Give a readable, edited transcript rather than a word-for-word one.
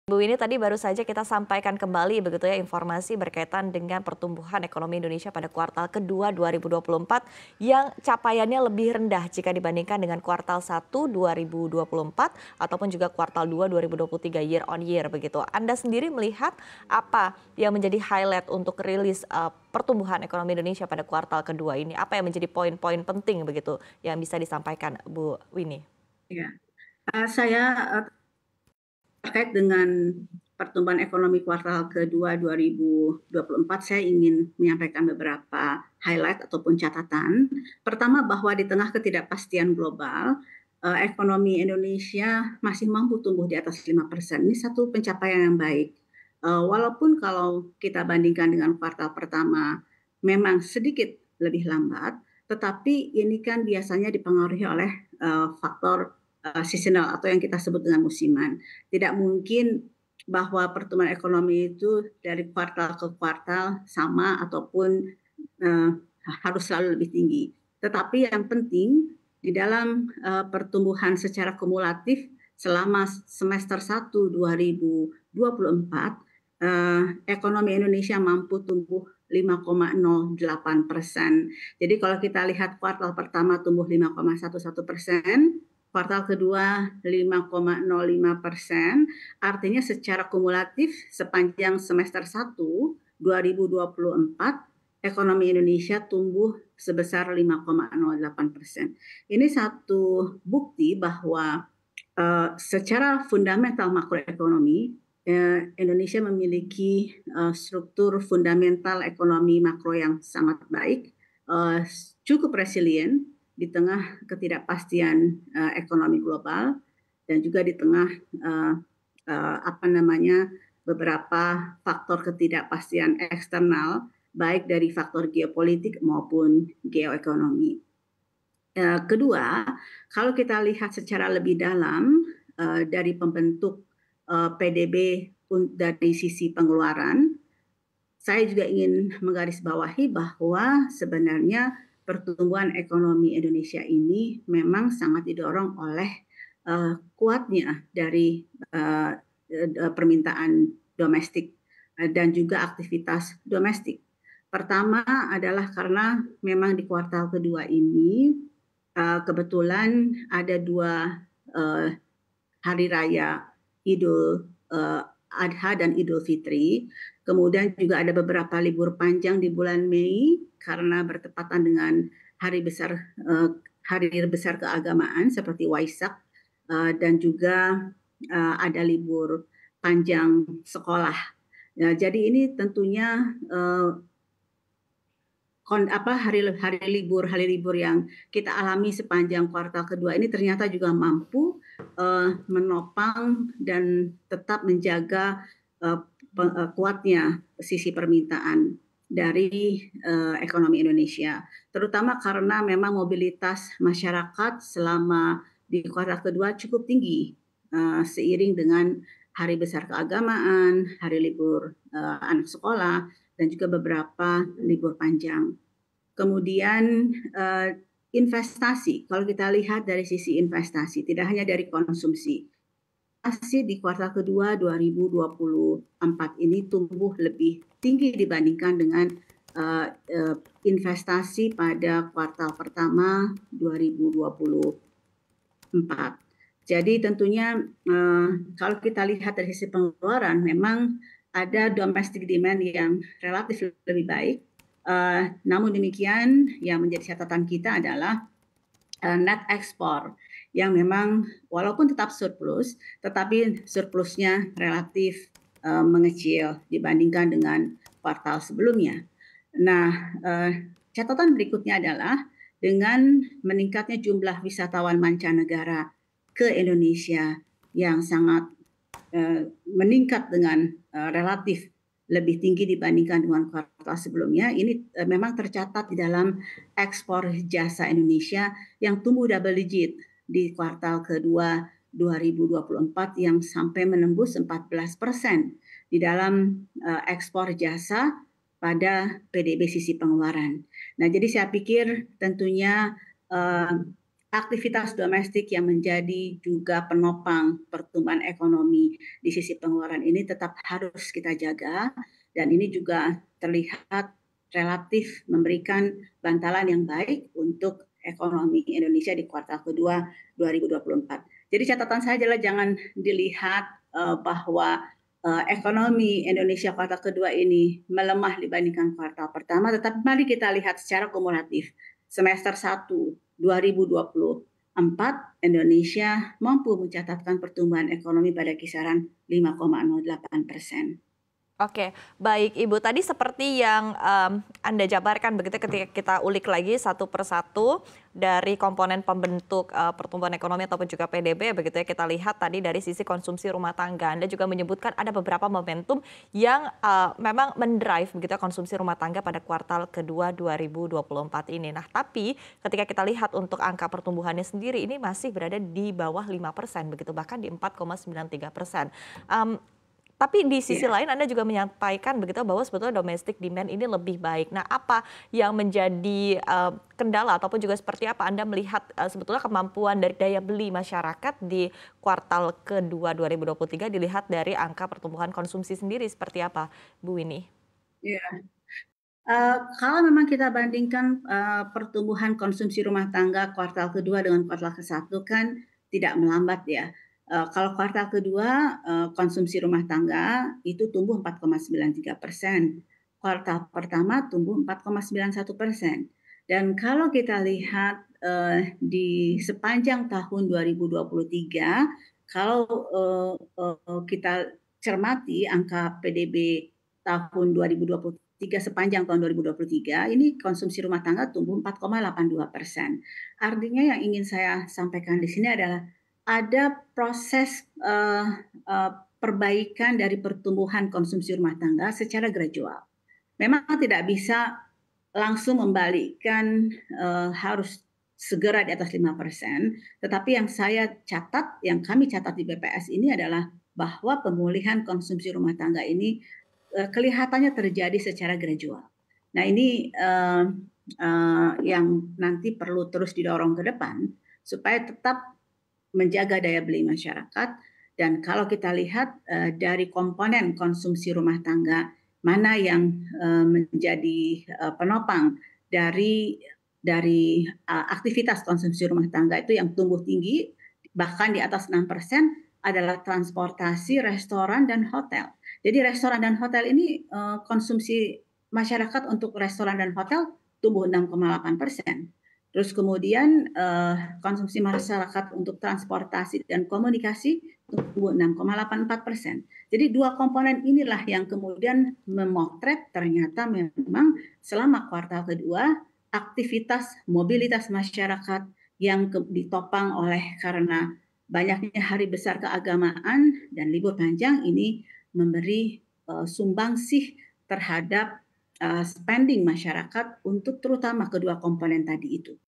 Bu, ini tadi baru saja kita sampaikan kembali begitu ya informasi berkaitan dengan pertumbuhan ekonomi Indonesia pada kuartal kedua 2024 yang capaiannya lebih rendah jika dibandingkan dengan kuartal 1 2024 ataupun juga kuartal 2 2023 year on year begitu. Anda sendiri melihat apa yang menjadi highlight untuk rilis pertumbuhan ekonomi Indonesia pada kuartal kedua ini? Apa yang menjadi poin-poin penting begitu yang bisa disampaikan Bu Winnie? Ya, saya terkait dengan pertumbuhan ekonomi kuartal kedua 2024, saya ingin menyampaikan beberapa highlight ataupun catatan. Pertama, bahwa di tengah ketidakpastian global, ekonomi Indonesia masih mampu tumbuh di atas 5%. Ini satu pencapaian yang baik. Walaupun kalau kita bandingkan dengan kuartal pertama memang sedikit lebih lambat, tetapi ini kan biasanya dipengaruhi oleh faktor seasonal atau yang kita sebut dengan musiman. Tidak mungkin bahwa pertumbuhan ekonomi itu dari kuartal ke kuartal sama ataupun uh, harus selalu lebih tinggi. Tetapi yang penting di dalam pertumbuhan secara kumulatif selama semester 1 2024, ekonomi Indonesia mampu tumbuh 5,08%. Jadi kalau kita lihat kuartal pertama tumbuh 5,11%, kuartal kedua 5,05%, artinya secara kumulatif sepanjang semester 1 2024 ekonomi Indonesia tumbuh sebesar 5,08%. Ini satu bukti bahwa secara fundamental makroekonomi Indonesia memiliki struktur fundamental ekonomi makro yang sangat baik, cukup resilient di tengah ketidakpastian ekonomi global dan juga di tengah beberapa faktor ketidakpastian eksternal baik dari faktor geopolitik maupun geoekonomi. Kedua, kalau kita lihat secara lebih dalam dari pembentuk PDB dari sisi pengeluaran, saya juga ingin menggarisbawahi bahwa sebenarnya pertumbuhan ekonomi Indonesia ini memang sangat didorong oleh kuatnya dari permintaan domestik dan juga aktivitas domestik. Pertama adalah karena memang di kuartal kedua ini kebetulan ada dua hari raya Idul Adha dan Idul Fitri. Kemudian juga ada beberapa libur panjang di bulan Mei karena bertepatan dengan hari besar keagamaan seperti Waisak, dan juga ada libur panjang sekolah. Jadi ini tentunya hari libur yang kita alami sepanjang kuartal kedua ini ternyata juga mampu menopang dan tetap menjaga kuatnya sisi permintaan dari ekonomi Indonesia, terutama karena memang mobilitas masyarakat selama di kuartal kedua cukup tinggi seiring dengan hari besar keagamaan, hari libur anak sekolah, dan juga beberapa libur panjang. Kemudian investasi, kalau kita lihat dari sisi investasi, tidak hanya dari konsumsi. Investasi di kuartal kedua 2024 ini tumbuh lebih tinggi dibandingkan dengan investasi pada kuartal pertama 2024. Jadi tentunya kalau kita lihat dari sisi pengeluaran, memang ada domestic demand yang relatif lebih baik. Namun demikian, yang menjadi catatan kita adalah net ekspor yang memang walaupun tetap surplus, tetapi surplusnya relatif mengecil dibandingkan dengan kuartal sebelumnya. Nah, catatan berikutnya adalah dengan meningkatnya jumlah wisatawan mancanegara ke Indonesia yang sangat meningkat dengan relatif lebih tinggi dibandingkan dengan kuartal sebelumnya. Ini memang tercatat di dalam ekspor jasa Indonesia yang tumbuh double digit di kuartal kedua 2024 yang sampai menembus 14% di dalam ekspor jasa pada PDB sisi pengeluaran. Nah, jadi saya pikir tentunya aktivitas domestik yang menjadi juga penopang pertumbuhan ekonomi di sisi pengeluaran ini tetap harus kita jaga, dan ini juga terlihat relatif memberikan bantalan yang baik untuk ekonomi Indonesia di kuartal kedua 2024. Jadi catatan saya adalah jangan dilihat bahwa ekonomi Indonesia kuartal kedua ini melemah dibandingkan kuartal pertama, tetapi mari kita lihat secara kumulatif. Semester 1 2024 Indonesia mampu mencatatkan pertumbuhan ekonomi pada kisaran 5,08%. Oke, baik Ibu. Tadi seperti yang Anda jabarkan begitu ketika kita ulik lagi satu persatu dari komponen pembentuk pertumbuhan ekonomi ataupun juga PDB begitu ya, kita lihat tadi dari sisi konsumsi rumah tangga. Anda juga menyebutkan ada beberapa momentum yang memang mendrive begitu ya, konsumsi rumah tangga pada kuartal kedua 2024 ini. Nah, tapi ketika kita lihat untuk angka pertumbuhannya sendiri ini masih berada di bawah 5% begitu, bahkan di 4,93%. Tapi di sisi Ya. lain Anda juga menyampaikan begitu bahwa sebetulnya domestic demand ini lebih baik. Nah, apa yang menjadi kendala ataupun juga seperti apa Anda melihat sebetulnya kemampuan dari daya beli masyarakat di kuartal kedua 2023 dilihat dari angka pertumbuhan konsumsi sendiri seperti apa, Bu Winnie? Ya. Kalau memang kita bandingkan pertumbuhan konsumsi rumah tangga kuartal kedua dengan kuartal ke-1 kan tidak melambat ya. Kalau kuartal kedua konsumsi rumah tangga itu tumbuh 4,93%, kuartal pertama tumbuh 4,91%. Dan kalau kita lihat di sepanjang tahun 2023, kalau kita cermati angka PDB tahun 2023 sepanjang tahun 2023 ini konsumsi rumah tangga tumbuh 4,82%. Artinya yang ingin saya sampaikan di sini adalah ada proses perbaikan dari pertumbuhan konsumsi rumah tangga secara gradual. Memang tidak bisa langsung membalikkan harus segera di atas 5%, tetapi yang kami catat di BPS ini adalah bahwa pemulihan konsumsi rumah tangga ini kelihatannya terjadi secara gradual. Nah ini yang nanti perlu terus didorong ke depan supaya tetap menjaga daya beli masyarakat. Dan kalau kita lihat dari komponen konsumsi rumah tangga mana yang menjadi penopang dari aktivitas konsumsi rumah tangga itu yang tumbuh tinggi bahkan di atas 6% adalah transportasi, restoran, dan hotel. Jadi restoran dan hotel ini konsumsi masyarakat untuk restoran dan hotel tumbuh 6,8%. Terus kemudian konsumsi masyarakat untuk transportasi dan komunikasi tumbuh 6,84%. Jadi dua komponen inilah yang kemudian memotret ternyata memang selama kuartal kedua aktivitas mobilitas masyarakat yang ditopang oleh karena banyaknya hari besar keagamaan dan libur panjang ini memberi sumbangsih terhadap spending masyarakat untuk terutama kedua komponen tadi itu.